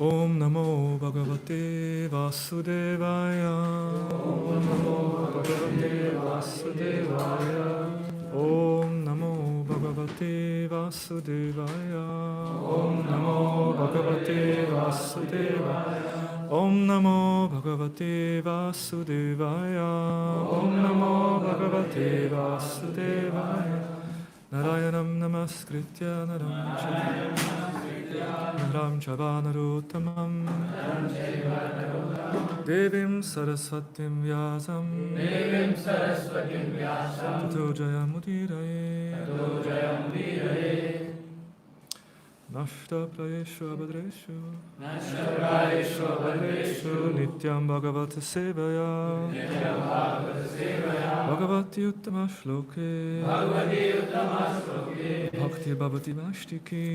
Om Namo Bhagavate Vasudevaya. Om Namo Bhagavate Vasudevaya. Om Namo Bhagavate Vasudevaya. Om Namo Bhagavate Vasudevaya. Om Namo Bhagavate Vasudevaya. Om Namo Bhagavate Vasudevaya. Narayanam Namaskritya Naram Chava Narottamam Devim Saraswatim Vyasam Tato Jayamudiraye Nashta Prayeshu Abhadreshu Nityam Bhagavata Sevaya Bhagavati Uttama Shloke Bhakti Bhavati Vashtiki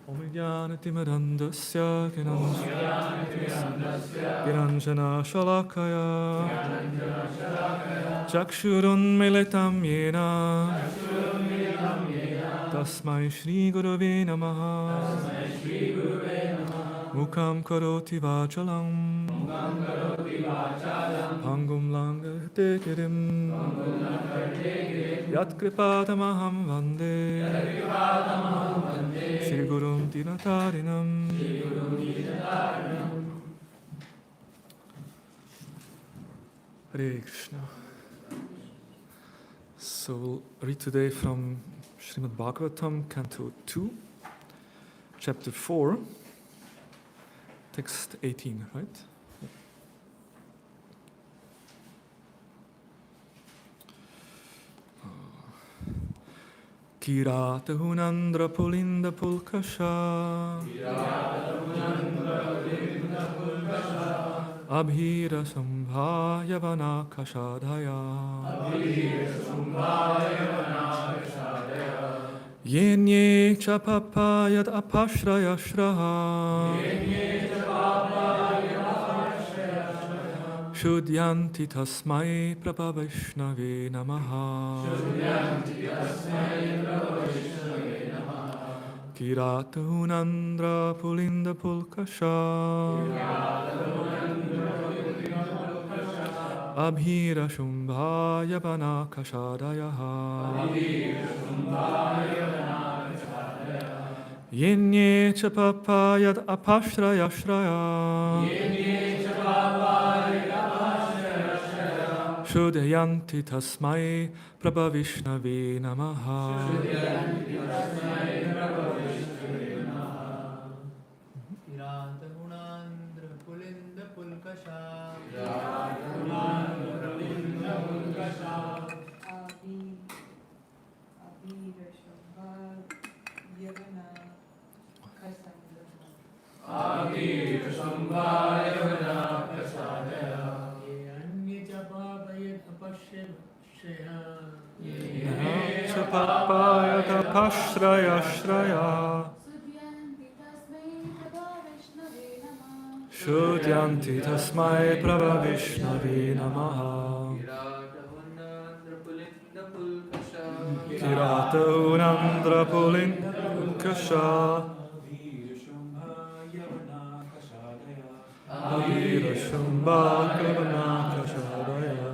Om Jnanatimirandasya Giranjana Shalakaya Chakshurun Militam Yena Tasmai Shri Gurave Namaha Mukam Karoti Vachalam Pangum Langate Kirim Yat Kripatamaham Vande Shri Gurum Dinatarinam. Hare Krishna. So we'll read today from Srimad Bhagavatam, Canto 2, Chapter 4, Text 18, right? Kirata Hunandra Pulinda Pulkasha Abhira Sambhaya Vanakashadaya Yenye Chapapayat Apashraya Shraha Shudyanti Tasmai Prabhavishnave Namaha Kirata Hunandra Pulinda Pulkasha Abhira Shumbhaya Vanakashadayaha Yenye Chapapayat Apashraya Shraya Shudyanti Tasmai Prabhavishnave Namaha Kirata Hunandra Pulinda Pulkasha Chapapayata Pashraya Shraya Shudyanti Tasmai Prabhavishnave Namaha Kirata Hunandra Pulinda Pulkasha Abhira Shumbhaya Vanakashadaya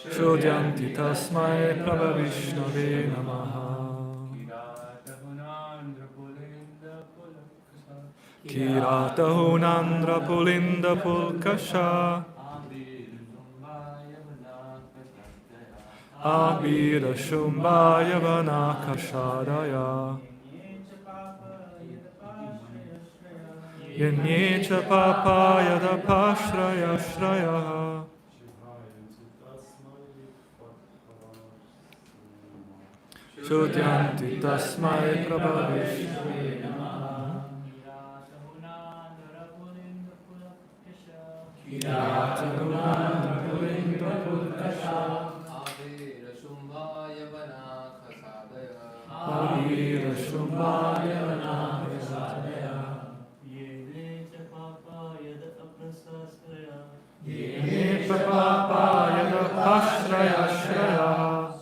Shudyanti Tasmai Prabhavishnave Namaha Kirata Hunandra Pulinda Pulkasha Abhira Shumbhaya Vanakashadaya Yenye Chapapayata Pashraya Shraya Shudyanti Tasmai Prabhavishnave Namaha Kirata Hunandra Pulinda Pulkasha Abhira Shumbhaya Vanakashadaya Ye papa yada ashraya shraya.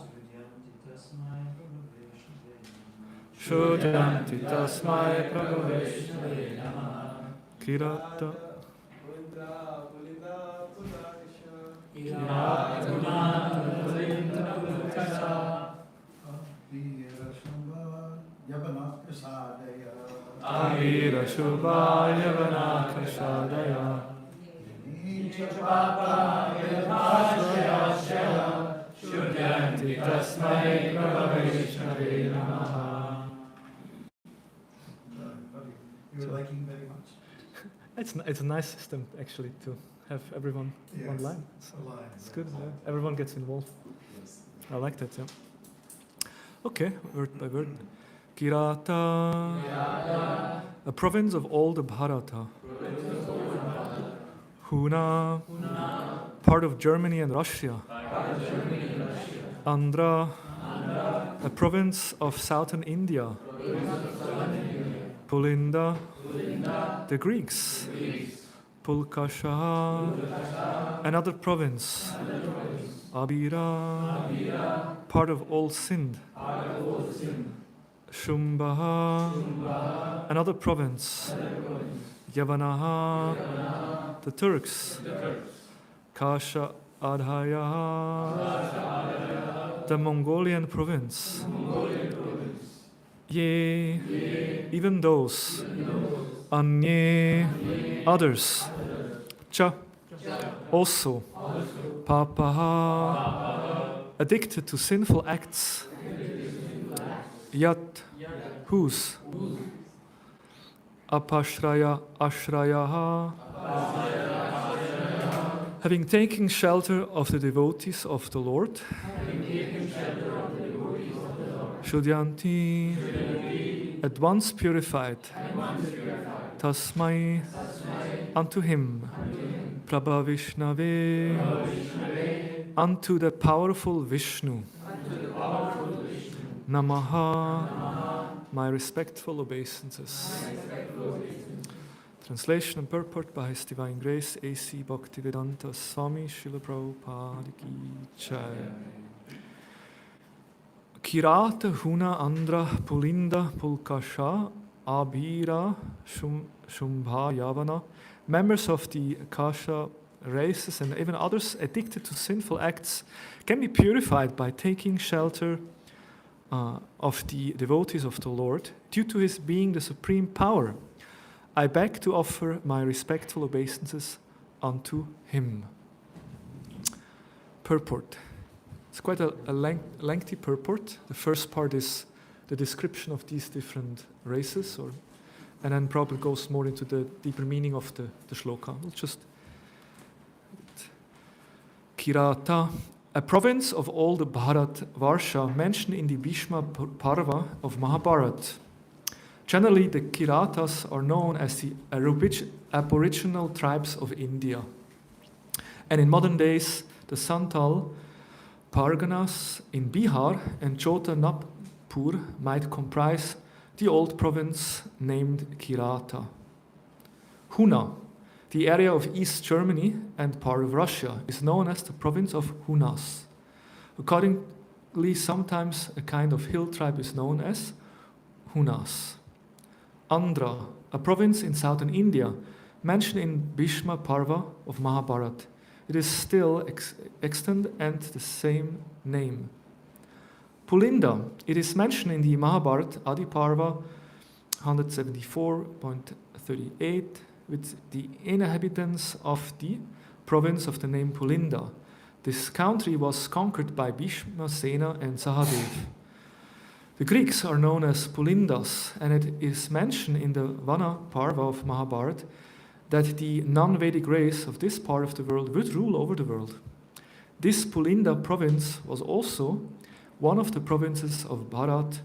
Shudyanti tasmai prabhu kirata. Avira shubhaya vanakashadaya. Shudyanti tasmai prabhu namaha. You're liking very much. It's a nice system actually to have everyone online. It's good. Yeah. Everyone gets involved. I like that. Yeah. Okay, word by word. Kirata, a province of all the Bharata. Huna, part of Germany and Russia. Andhra, a province of southern India. Pulinda, the Greeks. Pulkasha, another province. Abira, part of all Sindh. Shumbaha, another province. Yavanaha, the Turks. Kasha Adhaya, the Mongolian province. Ye, even those. Anye, others. Cha, also. Papaha, addicted to sinful acts. Yat, whose? Apashraya, ashrayaha, having taken shelter of the devotees of the Lord. Shudyanti, at once purified. Tasmai, unto him. Prabhavishnave, unto the powerful Vishnu. Namaha, my respectful obeisances. Translation and purport by His Divine Grace, A.C. Bhaktivedanta Swami Srila Prabhupada Ki Jai. Kirata, Huna, Andhra, Pulinda, Pulkasha, Abhira, Shumbha, Yavana, members of the Kasha races and even others addicted to sinful acts can be purified by taking shelter of the devotees of the Lord due to his being the supreme power. I beg to offer my respectful obeisances unto him. Purport. It's quite a lengthy purport. The first part is the description of these different races, and then probably goes more into the deeper meaning of the shloka. We'll just Kirata, a province of all the Bharat Varsha mentioned in the Bhishma Parva of Mahabharata. Generally, the Kiratas are known as the aboriginal tribes of India. And in modern days, the Santal Parganas in Bihar and Chota Nagpur might comprise the old province named Kirata. Huna, the area of East Germany and part of Russia, is known as the province of Hunas. Accordingly, sometimes a kind of hill tribe is known as Hunas. Andhra, a province in southern India, mentioned in Bhishma Parva of Mahabharata. It is still extant and the same name. Pulinda, it is mentioned in the Mahabharata Adi Parva 174.38 with the inhabitants of the province of the name Pulinda. This country was conquered by Bhishma, Sena and Sahadev. The Greeks are known as Pulindas, and it is mentioned in the Vana Parva of Mahabharata that the non-Vedic race of this part of the world would rule over the world. This Pulinda province was also one of the provinces of Bharat,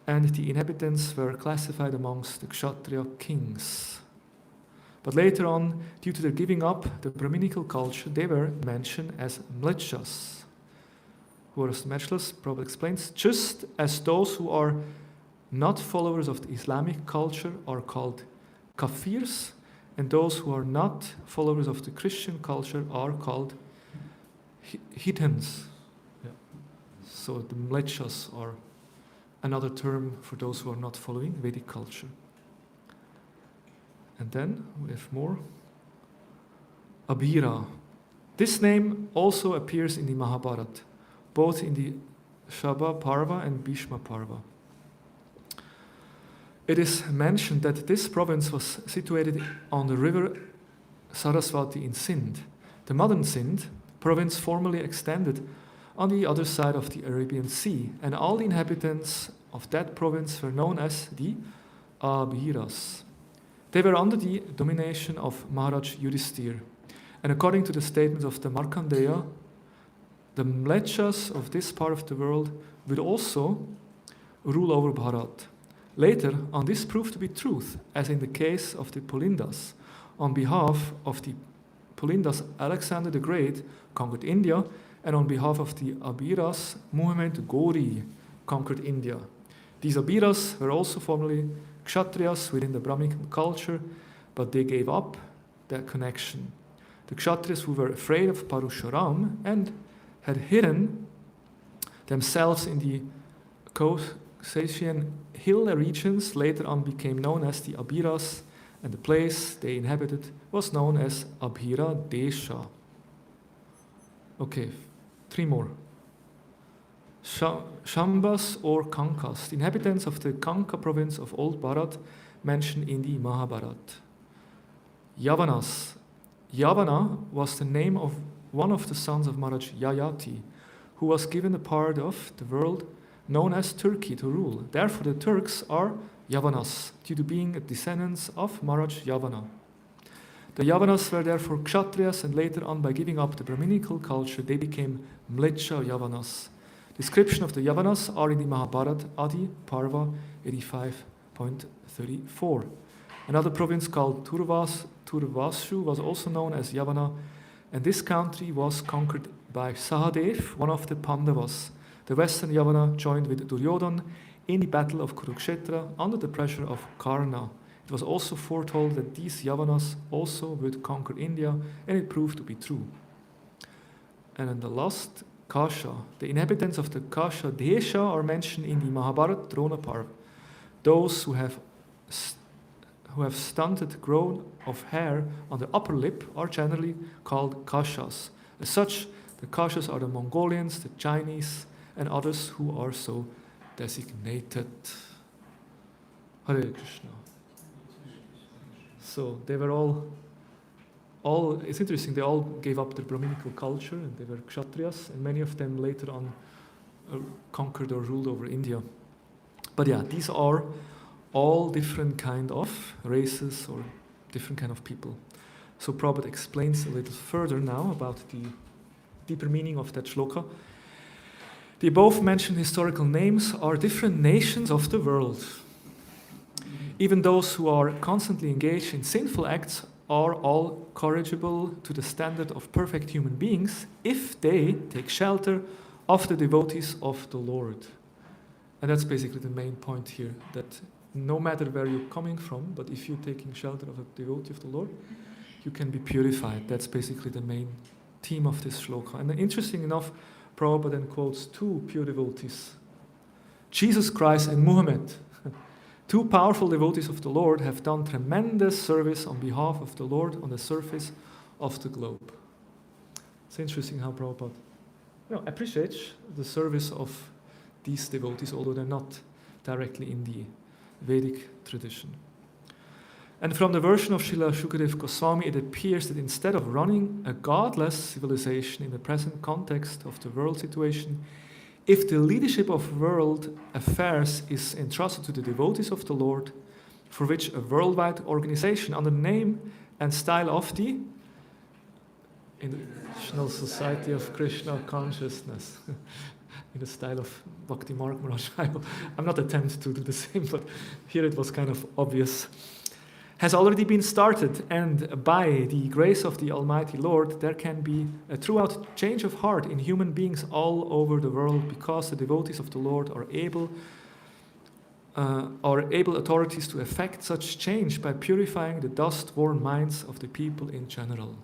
and the inhabitants were classified amongst the Kshatriya kings. But later on, due to their giving up the Brahminical culture, they were mentioned as Mlecchas. Who are Mlecchas, Prabhupada explains, just as those who are not followers of the Islamic culture are called Kafirs, and those who are not followers of the Christian culture are called heathens. Yeah. So the mlechas are another term for those who are not following Vedic culture. And then we have more. Abhira. This name also appears in the Mahabharata, both in the Shabha Parva and Bhishma Parva. It is mentioned that this province was situated on the river Saraswati in Sindh. The modern Sindh province formerly extended on the other side of the Arabian Sea, and all the inhabitants of that province were known as the Abhiras. They were under the domination of Maharaj Yudhisthira, and according to the statements of the Markandeya, the mlechas of this part of the world would also rule over Bharat. Later on, this proved to be truth, as in the case of the Pulindas. On behalf of the Pulindas, Alexander the Great conquered India, and on behalf of the Abhiras, Muhammad Ghori conquered India. These Abhiras were also formerly Kshatriyas within the Brahmin culture, but they gave up that connection. The Kshatriyas who were afraid of Parusharam and had hidden themselves in the Caucasian hill regions later on became known as the Abhiras, and the place they inhabited was known as Abhira Desha. Okay, 3 more. Shambhas or Kankas, the inhabitants of the Kanka province of Old Bharat, mentioned in the Mahabharata. Yavanas. Yavana was the name of one of the sons of Maharaj Yayati, who was given a part of the world known as Turkey to rule. Therefore, the Turks are Yavanas, due to being descendants of Maharaj Yavana. The Yavanas were therefore Kshatriyas, and later on, by giving up the Brahminical culture, they became Mlecha Yavanas. Description of the Yavanas are in the Mahabharata, Adi, Parva 85.34. Another province called Turvashu was also known as Yavana, and this country was conquered by Sahadev, one of the Pandavas. The western Yavana joined with Duryodhan in the battle of Kurukshetra under the pressure of Karna. It was also foretold that these Yavanas also would conquer India, and it proved to be true. And then the last, Kasha. The inhabitants of the Kasha Desha are mentioned in the Mahabharata Drona Parva. Those who have stunted growth of hair on the upper lip are generally called Kashas. As such, the Kashas are the Mongolians, the Chinese, and others who are so designated. Hare Krishna. So they were all, it's interesting, they all gave up their Brahminical culture, and they were Kshatriyas, and many of them later on conquered or ruled over India. But yeah, these are all different kind of races or different kind of people. So Prabhupada explains a little further now about the deeper meaning of that shloka. The above mentioned historical names are different nations of the world. Even those who are constantly engaged in sinful acts are all corrigible to the standard of perfect human beings if they take shelter of the devotees of the Lord. And that's basically the main point here, that no matter where you're coming from, but if you're taking shelter of a devotee of the Lord, you can be purified. That's basically the main theme of this shloka. And interesting enough, Prabhupada then quotes 2 pure devotees, Jesus Christ and Muhammad. 2 powerful devotees of the Lord have done tremendous service on behalf of the Lord on the surface of the globe. It's interesting how Prabhupada appreciates the service of these devotees, although they're not directly in the Vedic tradition. And from the version of Srila Shukadev Goswami, it appears that instead of running a godless civilization in the present context of the world situation, if the leadership of world affairs is entrusted to the devotees of the Lord, for which a worldwide organization under the name and style of the International Society of Krishna Consciousness, in the style of Bhakti Marg Maharaj, I'm not attempting to do the same, but here it was kind of obvious, has already been started, and by the grace of the Almighty Lord, there can be a throughout change of heart in human beings all over the world, because the devotees of the Lord are able are able authorities to effect such change by purifying the dust-worn minds of the people in general.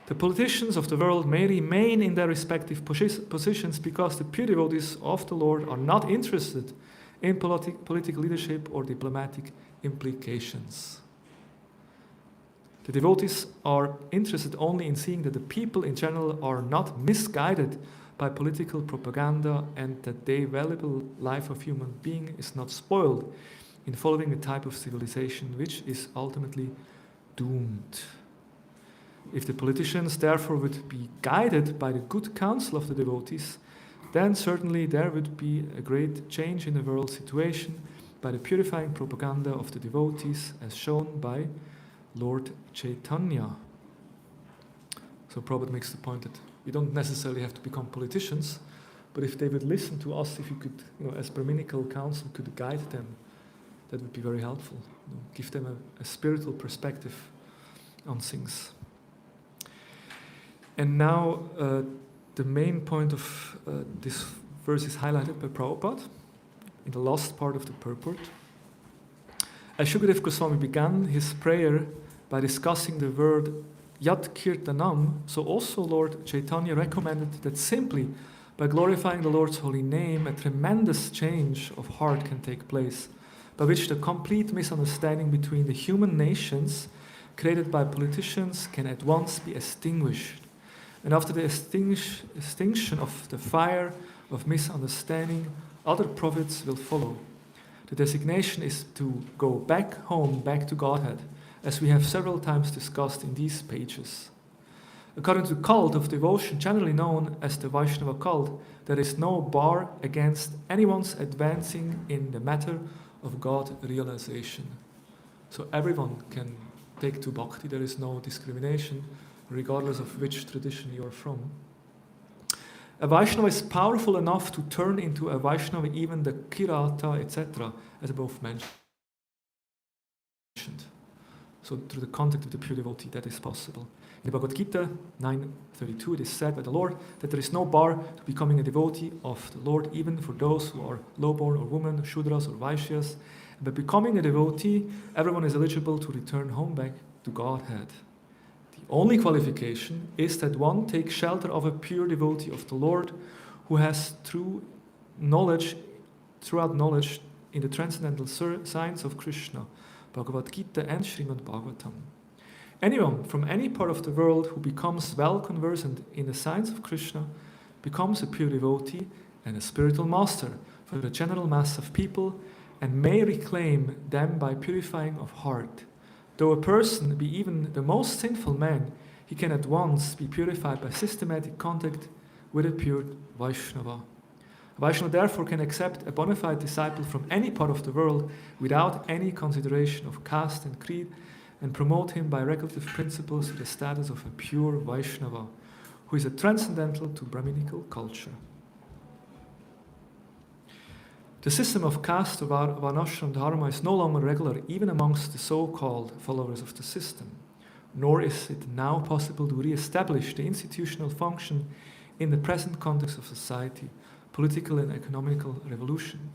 The politicians of the world may remain in their respective positions because the pure devotees of the Lord are not interested in political leadership or diplomatic implications. The devotees are interested only in seeing that the people in general are not misguided by political propaganda and that the valuable life of human being is not spoiled in following a type of civilization which is ultimately doomed. If the politicians therefore would be guided by the good counsel of the devotees, then certainly there would be a great change in the world situation by the purifying propaganda of the devotees as shown by Lord Chaitanya. So Prabhupada makes the point that we don't necessarily have to become politicians, but if they would listen to us, if you could, as Brahminical council could guide them, that would be very helpful. Give them a spiritual perspective on things. And now the main point of this verse is highlighted by Prabhupada in the last part of the purport. As Shukadeva Goswami began his prayer by discussing the word Yat Kirtanam, so also Lord Chaitanya recommended that simply by glorifying the Lord's holy name, a tremendous change of heart can take place, by which the complete misunderstanding between the human nations created by politicians can at once be extinguished. And after the extinction of the fire of misunderstanding, other prophets will follow. The designation is to go back home, back to Godhead, as we have several times discussed in these pages. According to the cult of devotion, generally known as the Vaishnava cult, there is no bar against anyone's advancing in the matter of God realization. So everyone can take to bhakti, there is no discrimination, regardless of which tradition you are from. A Vaishnava is powerful enough to turn into a Vaishnava even the Kirata, etc., as above mentioned. So through the contact with the pure devotee, that is possible. In the Bhagavad Gita 9:32, it is said by the Lord that there is no bar to becoming a devotee of the Lord, even for those who are low-born or women, Shudras or Vaishyas. By becoming a devotee, everyone is eligible to return home back to Godhead. The only qualification is that one takes shelter of a pure devotee of the Lord who has throughout knowledge in the transcendental science of Krishna, Bhagavad Gita and Srimad Bhagavatam. Anyone from any part of the world who becomes well conversant in the science of Krishna becomes a pure devotee and a spiritual master for the general mass of people and may reclaim them by purifying of heart. Though a person be even the most sinful man, he can at once be purified by systematic contact with a pure Vaishnava. A Vaishnava therefore can accept a bona fide disciple from any part of the world without any consideration of caste and creed and promote him by regulative principles to the status of a pure Vaishnava, who is a transcendental to Brahminical culture. The system of caste or varnashram dharma is no longer regular even amongst the so-called followers of the system, nor is it now possible to re-establish the institutional function in the present context of society, political and economical revolution.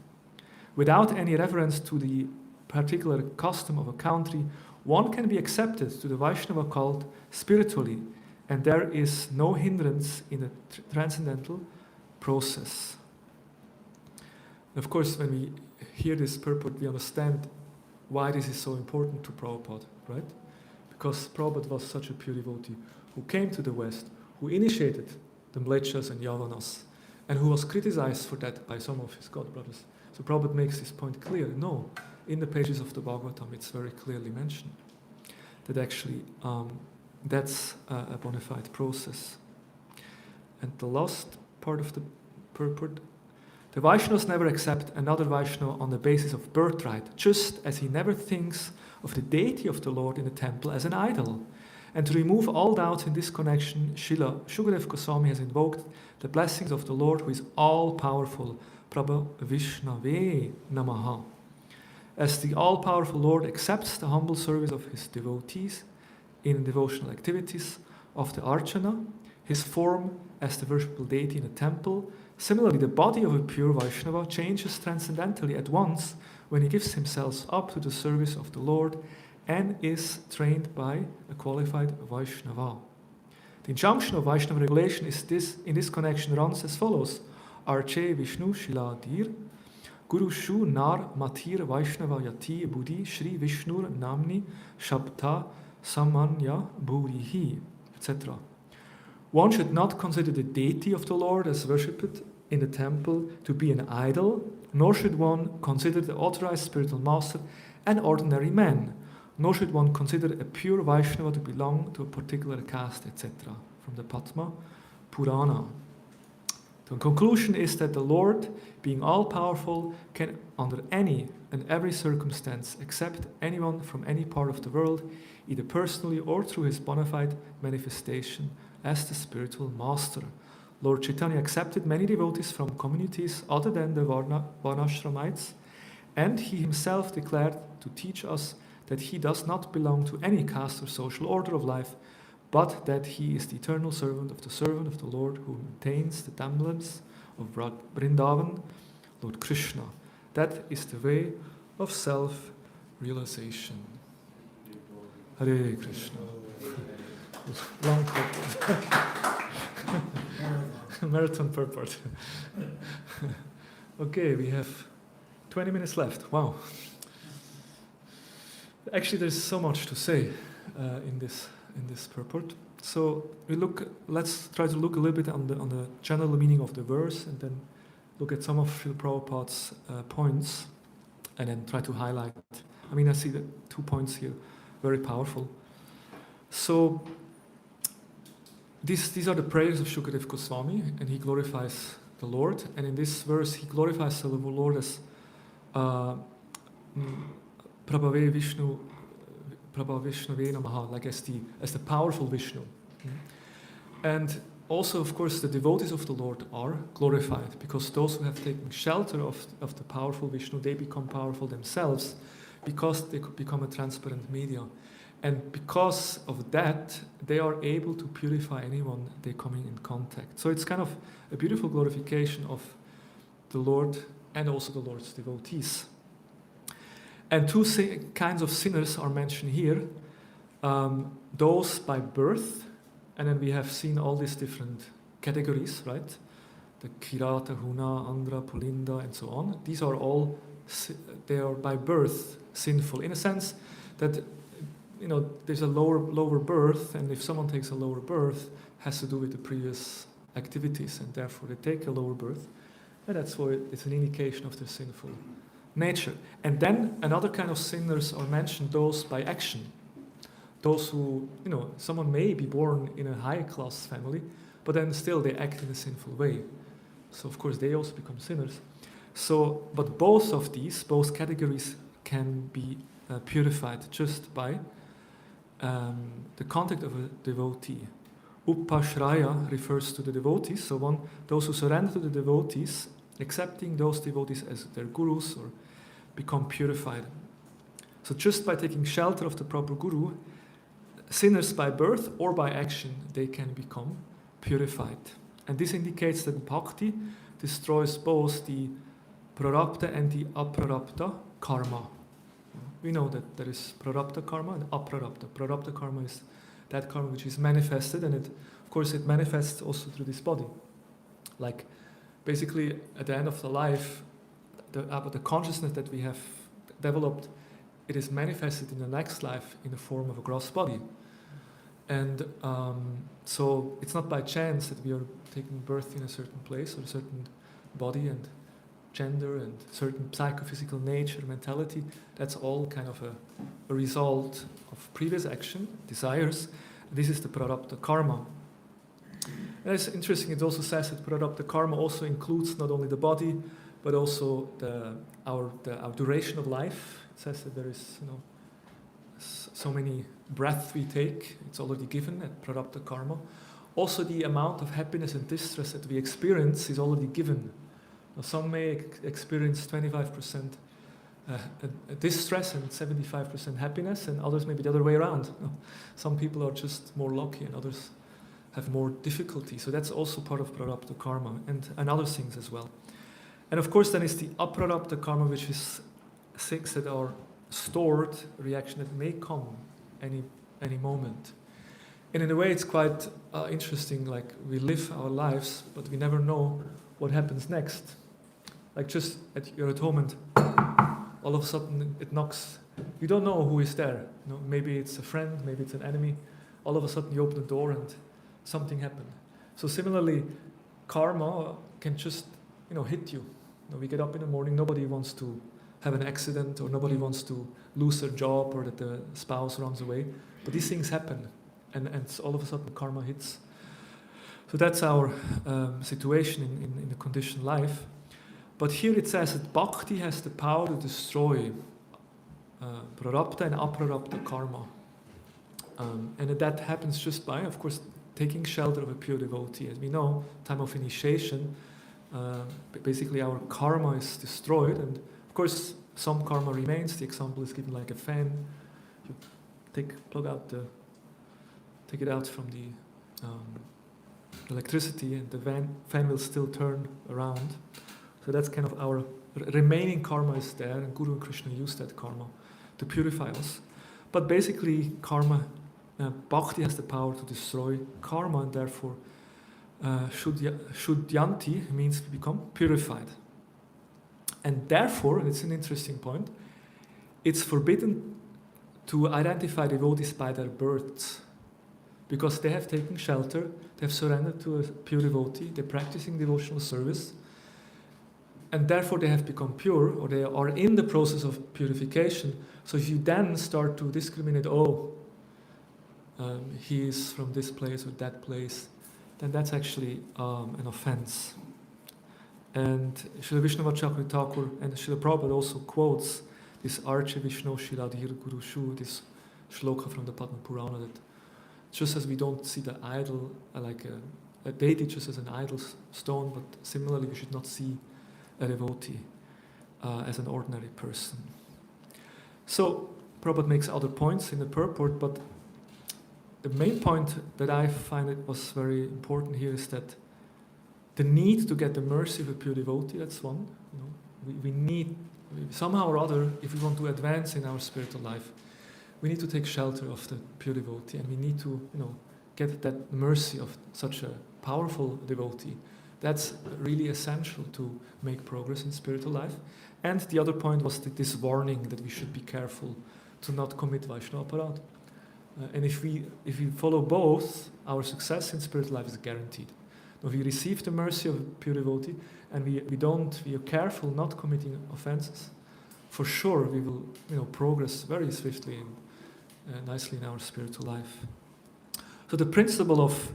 Without any reference to the particular custom of a country, one can be accepted to the Vaishnava cult spiritually, and there is no hindrance in the transcendental process. Of course, when we hear this purport, we understand why this is so important to Prabhupada, right? Because Prabhupada was such a pure devotee who came to the West, who initiated the Mlechas and Yavanas, and who was criticized for that by some of his god brothers. So Prabhupada makes this point clear. No, in the pages of the Bhagavatam, it's very clearly mentioned that actually that's a bona fide process. And the last part of the purport, the Vaishnavas never accept another Vaishnava on the basis of birthright, just as he never thinks of the deity of the Lord in the temple as an idol. And to remove all doubts in this connection, Srila Shukadeva Goswami has invoked the blessings of the Lord who is all-powerful, Prabhu Vishnave Namaha. As the all-powerful Lord accepts the humble service of his devotees in devotional activities of the Archana, his form as the worshipful deity in the temple, Similarly, the body of a pure Vaishnava changes transcendentally at once when he gives himself up to the service of the Lord and is trained by a qualified Vaishnava. The injunction of Vaishnava regulation in this connection runs as follows. Arche Vishnu Shila Dir Guru Shu Nar Matir Vaishnava Yati Buddhi Shri Vishnur Namni Shabta Samanya Bhurihi, etc. One should not consider the deity of the Lord as worshipped in the temple to be an idol, nor should one consider the authorized spiritual master an ordinary man, nor should one consider a pure Vaishnava to belong to a particular caste, etc. From the Padma Purana. The conclusion is that the Lord, being all-powerful, can, under any and every circumstance, accept anyone from any part of the world, either personally or through his bona fide manifestation as the spiritual master. Lord Chaitanya accepted many devotees from communities other than the Varnashramites, and he himself declared to teach us that he does not belong to any caste or social order of life, but that he is the eternal servant of the Lord who maintains the emblems of Vrindavan, Lord Krishna. That is the way of self-realization. Hare Krishna. Long purport. Marathon purport. Okay, we have 20 minutes left. Wow. Actually, there's so much to say in this purport. So let's try to look a little bit on the general meaning of the verse, and then look at some of Srila Prabhupada's points, and then try to highlight. I see the 2 points here, very powerful. So these are the prayers of Shukadev Goswami, and he glorifies the Lord. And in this verse, he glorifies the Lord as Prabhave Vishnu Namaha, like as the powerful Vishnu. And also, of course, the devotees of the Lord are glorified, because those who have taken shelter of the powerful Vishnu, they become powerful themselves, because they could become a transparent medium. And because of that, they are able to purify anyone they're coming in contact. So it's kind of a beautiful glorification of the Lord and also the Lord's devotees. And two kinds of sinners are mentioned here. Those by birth, and then we have seen all these different categories, right? The Kirata, Huna, Andhra, Pulinda, and so on. These are all, they are by birth sinful, in a sense that, there's a lower birth, and if someone takes a lower birth, it has to do with the previous activities, and therefore they take a lower birth. And that's why it's an indication of their sinful nature. And then another kind of sinners are mentioned, those by action. Those who, someone may be born in a high class family, but then still they act in a sinful way. So of course they also become sinners. So, but both categories can be purified just by the contact of a devotee. Upashraya refers to the devotees, so those who surrender to the devotees, accepting those devotees as their gurus, or become purified. So just by taking shelter of the proper guru, sinners by birth or by action, they can become purified. And this indicates that bhakti destroys both the prarabdha and the aprarabdha karma. We know that there is prarabdha karma and aprarabdha. Prarabdha karma is that karma which is manifested, and of course it manifests also through this body. Like basically at the end of the life, the consciousness that we have developed, it is manifested in the next life in the form of a gross body. And so it's not by chance that we are taking birth in a certain place or a certain body and gender and certain psychophysical nature, mentality. That's all kind of a result of previous action, desires. This is the prarabdha karma. And it's interesting, it also says that prarabdha karma also includes not only the body, but also our duration of life. It says that there is, so many breaths we take, it's already given at prarabdha karma. Also the amount of happiness and distress that we experience is already given. Now, some may experience 25% distress and 75% happiness, and others maybe the other way around. Some people are just more lucky, and others have more difficulty. So that's also part of prarabdha karma and other things as well. And of course, then is the aprarabdha karma, which is things that are stored, reaction that may come any moment. And in a way, it's quite interesting. Like we live our lives, but we never know what happens next. Like just you're at home and all of a sudden it knocks. You don't know who is there. You know, maybe it's a friend, maybe it's an enemy. All of a sudden you open the door and something happened. So similarly, karma can just hit you. We get up in the morning. Nobody wants to have an accident, or nobody wants to lose their job, or that the spouse runs away. But these things happen, and all of a sudden karma hits. So that's our situation in the conditioned life. But here it says that bhakti has the power to destroy prarabdha and aprarabdha karma. And that happens just by, of course, taking shelter of a pure devotee. As we know, time of initiation, basically our karma is destroyed, and of course some karma remains. The example is given like a fan. You take it out from the electricity, and the fan will still turn around. So that's kind of our remaining karma is there, and Guru and Krishna use that karma to purify us. But basically, karma, bhakti has the power to destroy karma, and therefore shuddhanti means to become purified. And therefore, and it's an interesting point, it's forbidden to identify devotees by their births, because they have taken shelter, they have surrendered to a pure devotee, they're practicing devotional service, and therefore they have become pure, or they are in the process of purification. So if you then start to discriminate, he is from this place or that place, then that's actually an offense. And Srila Vishnavacharya Thakur and Srila Prabhupada also quotes this Arche Vishnu Shiladhir Guru Shu, this shloka from the Padma Purana, that just as we don't see the idol like a deity just as an idol stone, but similarly we should not see a devotee as an ordinary person. So Prabhupada makes other points in the purport, but the main point that I find it was very important here is that the need to get the mercy of a pure devotee, that's one. We need, somehow or other, if we want to advance in our spiritual life, we need to take shelter of the pure devotee, and we need to get that mercy of such a powerful devotee. That's really essential to make progress in spiritual life. And the other point was this warning that we should be careful to not commit Vaishnava aparad. And if we follow both, our success in spiritual life is guaranteed. If we receive the mercy of a pure devotee, and we are careful not committing offenses, for sure we will progress very swiftly and nicely in our spiritual life. So the principle of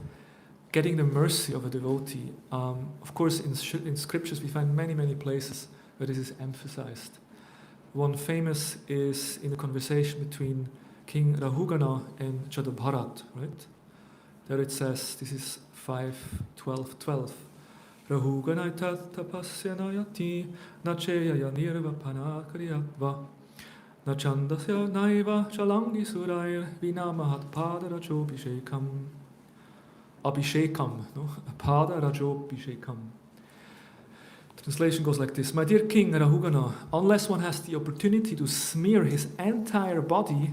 getting the mercy of a devotee, of course in scriptures we find many places where this is emphasized. One famous is in the conversation between King Rahugana and Jadabharat, right? There it says, this is 5:12. Rahugana tapasya nayati nacheyaya nirvapana karyatva nachandasya naiva chalangi surair vinamahat padarachobhishekam. Abhishekam, padarachobhishekam. Translation goes like this: My dear King Rahugana, unless one has the opportunity to smear his entire body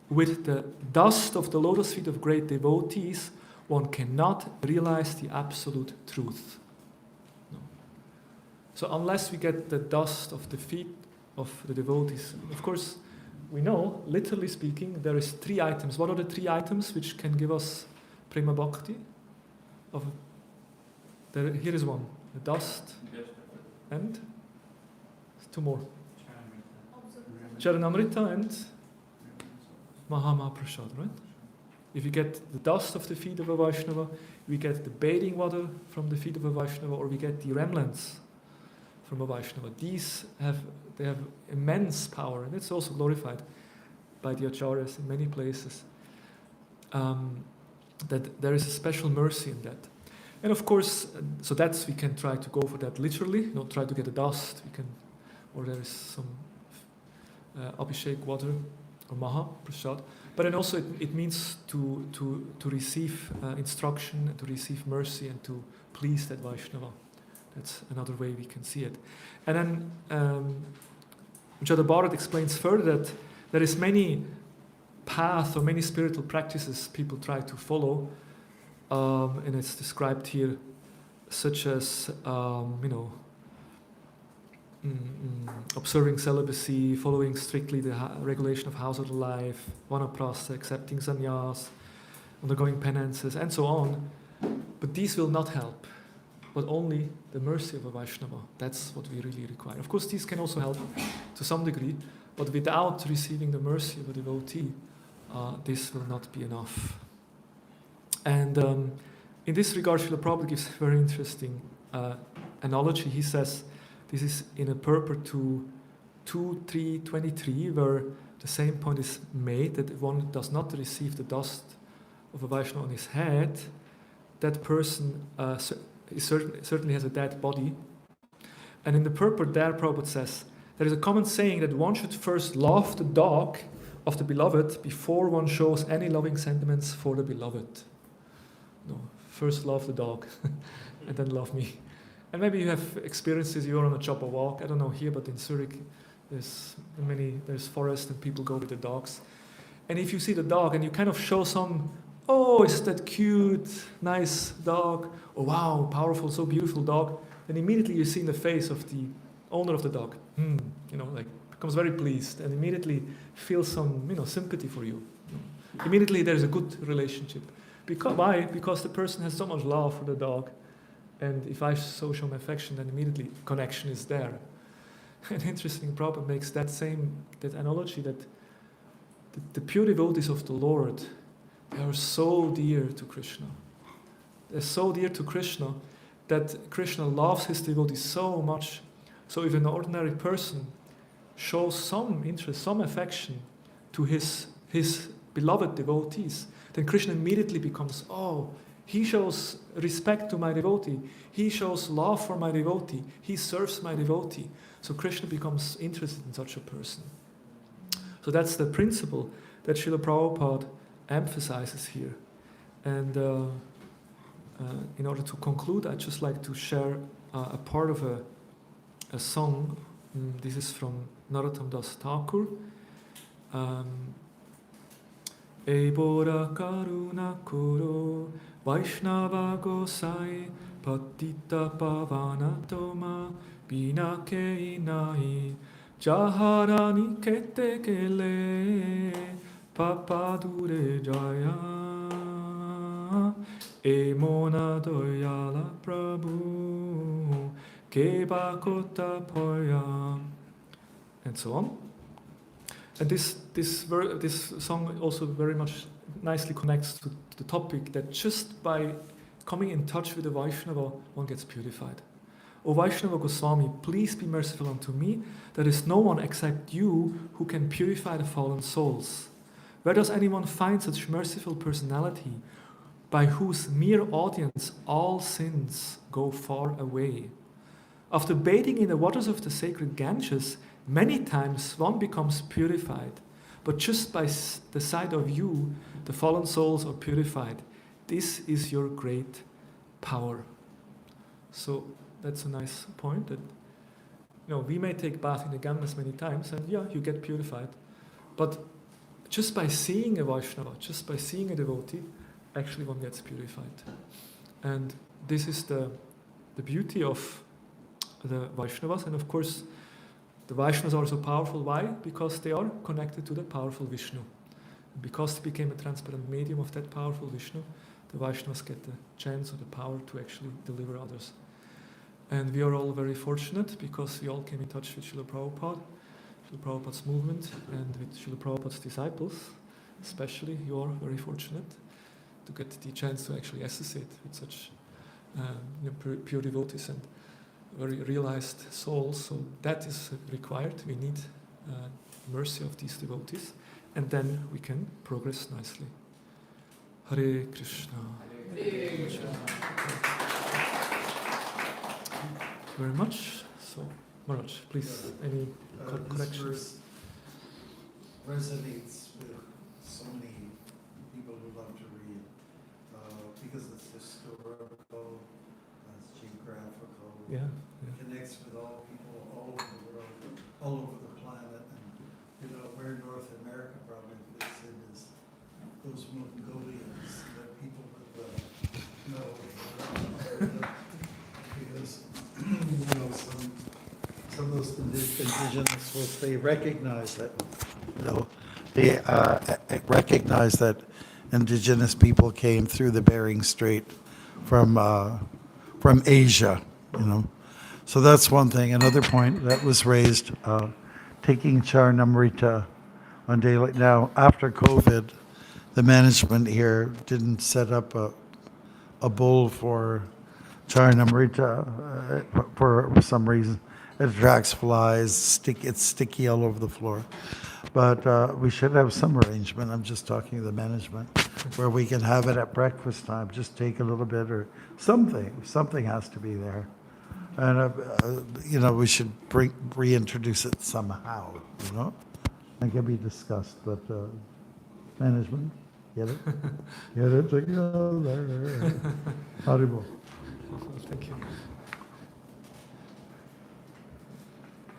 with the dust of the lotus feet of great devotees, one cannot realize the absolute truth. No. So unless we get the dust of the feet of the devotees, of course, we know, literally speaking, there is 3 items. What are the 3 items which can give us prema bhakti? Here is one: the dust, and 2 more. Charanamrita and Mahamaprasad, right? If you get the dust of the feet of a Vaishnava, we get the bathing water from the feet of a Vaishnava, or we get the remnants from a Vaishnava. These have immense power, and it's also glorified by the acharyas in many places. That there is a special mercy in that. And of course, so we can try to go for that literally, try to get the dust, or there is some Abhishek water, or Maha Prasad. But then also it means to receive instruction, to receive mercy, and to please that Vaishnava. That's another way we can see it. And then Jada Bharat explains further that there is many paths or many spiritual practices people try to follow, and it's described here, such as observing celibacy, following strictly the regulation of household life, vanaprastha, accepting sannyas, undergoing penances, and so on. But these will not help, but only the mercy of a Vaishnava. That's what we really require. Of course, these can also help to some degree, but without receiving the mercy of a devotee, this will not be enough. And in this regard, Srila Prabhupada gives a very interesting analogy. He says, this is in a purport to 2.3.23, where the same point is made, that if one does not receive the dust of a Vaishnava on his head, that person certainly has a dead body. And in the purport there, Prabhupada says, there is a common saying that one should first love the dog of the beloved before one shows any loving sentiments for the beloved. No, first love the dog and then love me. And maybe you have experiences, you're on a job or walk, I don't know here, but in Zurich there's forest and people go with the dogs. And if you see the dog and you kind of show some, oh, is that cute, nice dog, oh wow, powerful, so beautiful dog, then immediately you see in the face of the owner of the dog, becomes very pleased and immediately feels some, sympathy for you. Immediately there's a good relationship. Why? Because the person has so much love for the dog, and if I so show my affection, then immediately connection is there. An interesting Prabhupada makes that analogy that the pure devotees of the Lord, they are so dear to Krishna. They're so dear to Krishna that Krishna loves his devotees so much. So if an ordinary person shows some interest, some affection to his beloved devotees, then Krishna immediately becomes, he shows respect to my devotee, he shows love for my devotee, he serves my devotee. So Krishna becomes interested in such a person. So that's the principle that Srila Prabhupada emphasizes here. And in order to conclude, I'd just like to share a part of a song. This is from Narottam Das Thakur. Ebora karuna koro Vaishnava gosai patita pavana toma bina ke inai jaharani kete kele papadure jaya emona doyala prabhu kebakota poya, and so on. And this song also very much nicely connects to the topic that just by coming in touch with the Vaishnava, one gets purified. O Vaishnava Goswami, please be merciful unto me. There is no one except you who can purify the fallen souls. Where does anyone find such merciful personality, by whose mere audience all sins go far away? After bathing in the waters of the sacred Ganges, many times one becomes purified, but just by the sight of you, the fallen souls are purified. This is your great power. So that's a nice point, that we may take bath in the Ganges many times, and you get purified. But just by seeing a Vaishnava, just by seeing a devotee, actually one gets purified. And this is the beauty of the Vaishnavas, and of course the Vaishnavas are so powerful. Why? Because they are connected to the powerful Vishnu. And because they became a transparent medium of that powerful Vishnu, the Vaishnavas get the chance or the power to actually deliver others. And we are all very fortunate because we all came in touch with Srila Prabhupada, Srila Prabhupada's movement, and with Srila Prabhupada's disciples. Especially, you are very fortunate to get the chance to actually associate with such pure devotees and very realized souls. So that is required. We need mercy of these devotees, and then we can progress nicely. Hare Krishna. Hare Krishna. Thank you very much. So, Maharaj, please, any corrections? This verse resonates with so many love to read because it's historical, it's geographical. Yeah. Connects with all people all over the world, all over the planet, and where North America probably fits in is those Mongolians, that people with because some of those indigenous folks, they recognize that recognize that indigenous people came through the Bering Strait from Asia, So that's one thing. Another point that was raised, taking Charnamrita on daylight. Now, after COVID, the management here didn't set up a bowl for Charnamrita for some reason. It attracts flies, it's sticky all over the floor. But we should have some arrangement, I'm just talking to the management, where we can have it at breakfast time, just take a little bit or something has to be there. And, we should reintroduce it somehow, It can be discussed, but management, get it? Get it together. Horrible. Thank you.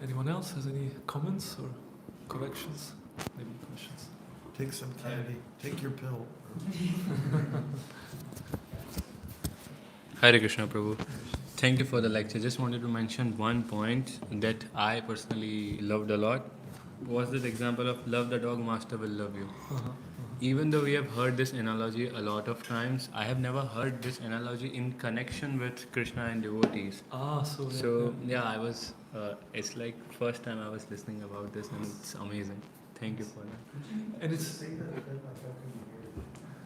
Anyone else has any comments or corrections? Maybe questions? Take some candy, take your pill. Hare Krishna, Prabhu. Thank you for the lecture. Just wanted to mention one point that I personally loved a lot. Was this example of love the dog, master will love you. Even though we have heard this analogy a lot of times, I have never heard this analogy in connection with Krishna and devotees. I was, it's like first time I was listening about this and it's amazing. Thank you for that. And it's...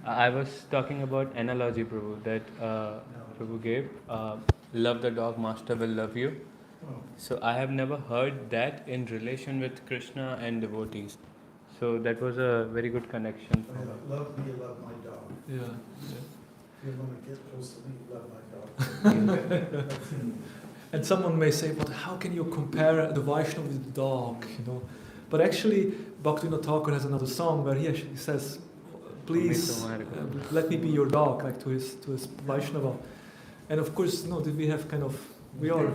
I was talking about analogy, Prabhu, that Prabhu gave. Love the dog, master will love you. So I have never heard that in relation with Krishna and devotees. So that was a very good connection. Love me, love my dog. Yeah. If you want to get close to me, love my dog. And someone may say, but how can you compare the Vaishnava with the dog? But actually, Bhaktivinoda Thakur has another song where he actually says, please let me be your dog, like to his Vaishnava. And of course, we have we are.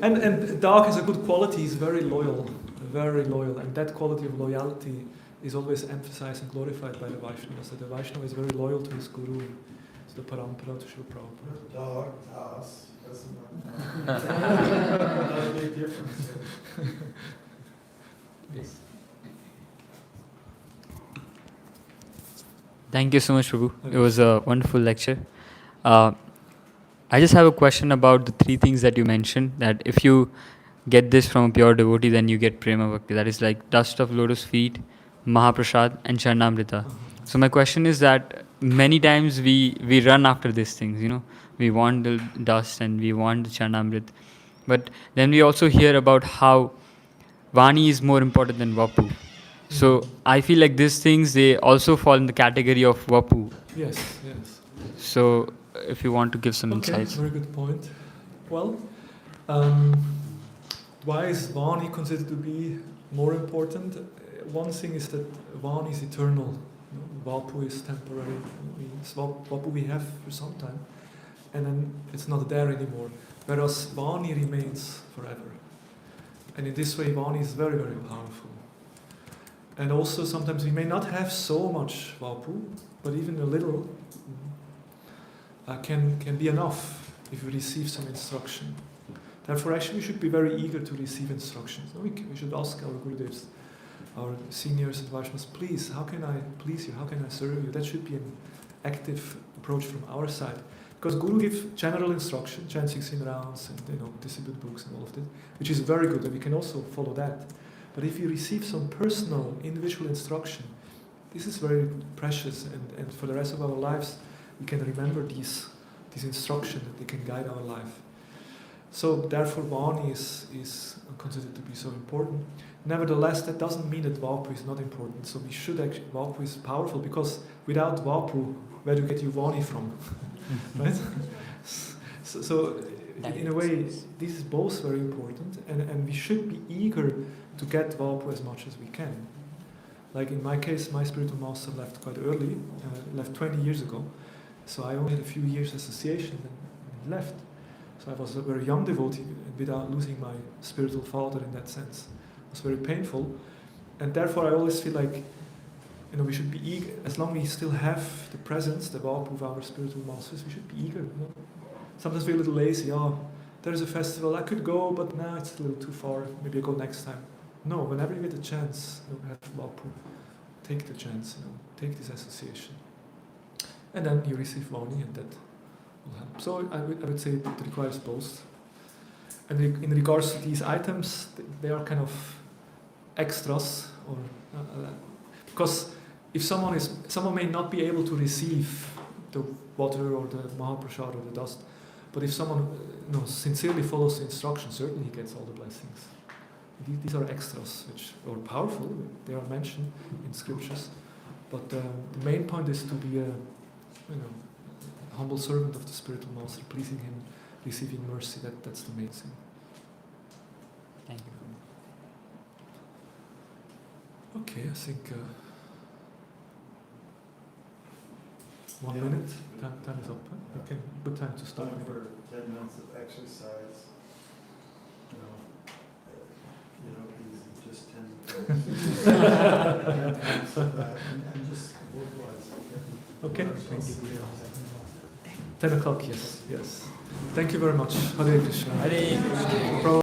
and dog has a good quality, he's very loyal, and that quality of loyalty is always emphasized and glorified by the Vaishnava. So the Vaishnava is very loyal to his guru, to the parampara, to Srila Prabhupada. Dog, us, doesn't matter. Big difference. Yes. Thank you so much, Prabhu. It was a wonderful lecture. I just have a question about the three things that you mentioned, that if you get this from a pure devotee, then you get prema bhakti. That is like dust of lotus feet, mahaprasad, and charnamrita. So my question is that many times we run after these things, we want the dust and we want the charnamrit. But then we also hear about how Vani is more important than Vapu. So I feel like these things, they also fall in the category of Vapu. Yes. So if you want to give some insights. Very good point. Well, why is Vani considered to be more important? One thing is that Vani is eternal. Vapu is temporary. Vapu we have for some time, and then it's not there anymore. Whereas Vani remains forever. And in this way, Vani is very, very powerful. And also, sometimes we may not have so much Vapu, but even a little can be enough if we receive some instruction. Therefore, actually, we should be very eager to receive instructions. We should ask our Gurudevs, our seniors and Vaishnavas, please, how can I please you? How can I serve you? That should be an active approach from our side. Because Guru gives general instruction, chant 16 rounds, and distribute books and all of that, which is very good, and we can also follow that. But if you receive some personal, individual instruction, this is very precious, and for the rest of our lives, we can remember these instructions, that they can guide our life. So therefore, Vani is considered to be so important. Nevertheless, that doesn't mean that Vapu is not important. So we should actually, Vapu is powerful, because without Vapu, where do you get your Vani from? Right? So in a way, this is both very important, and we should be eager to get Vapu as much as we can. Like in my case, my spiritual master left quite early, left 20 years ago. So I only had a few years association and he left. So I was a very young devotee without losing my spiritual father in that sense. It was very painful. And therefore I always feel like, we should be eager, as long as we still have the presence, the Vapu of our spiritual masters, we should be eager. Sometimes we're a little lazy. There's a festival, I could go, but now it's a little too far. Maybe I'll go next time. No, whenever you get a chance, have Vapu, take the chance, take this association. And then you receive Vani, and that will help. So I would say it requires both. And in regards to these items, they are kind of extras, or because if someone may not be able to receive the water or the Mahaprasad or the dust, but if someone sincerely follows the instructions, certainly he gets all the blessings. These are extras, which are powerful. They are mentioned in scriptures, but the main point is to be a humble servant of the spiritual master, pleasing him, receiving mercy. That's the main thing. Thank you. Okay, I think 1 minute. Time is up. Huh? Okay, good time to start. Time for 10 minutes of exercise. Easy, just 10 minutes. and just vocalize. Okay, thank you. 10 o'clock, yes. Thank you very much. Hare Krishna. Hare Krishna.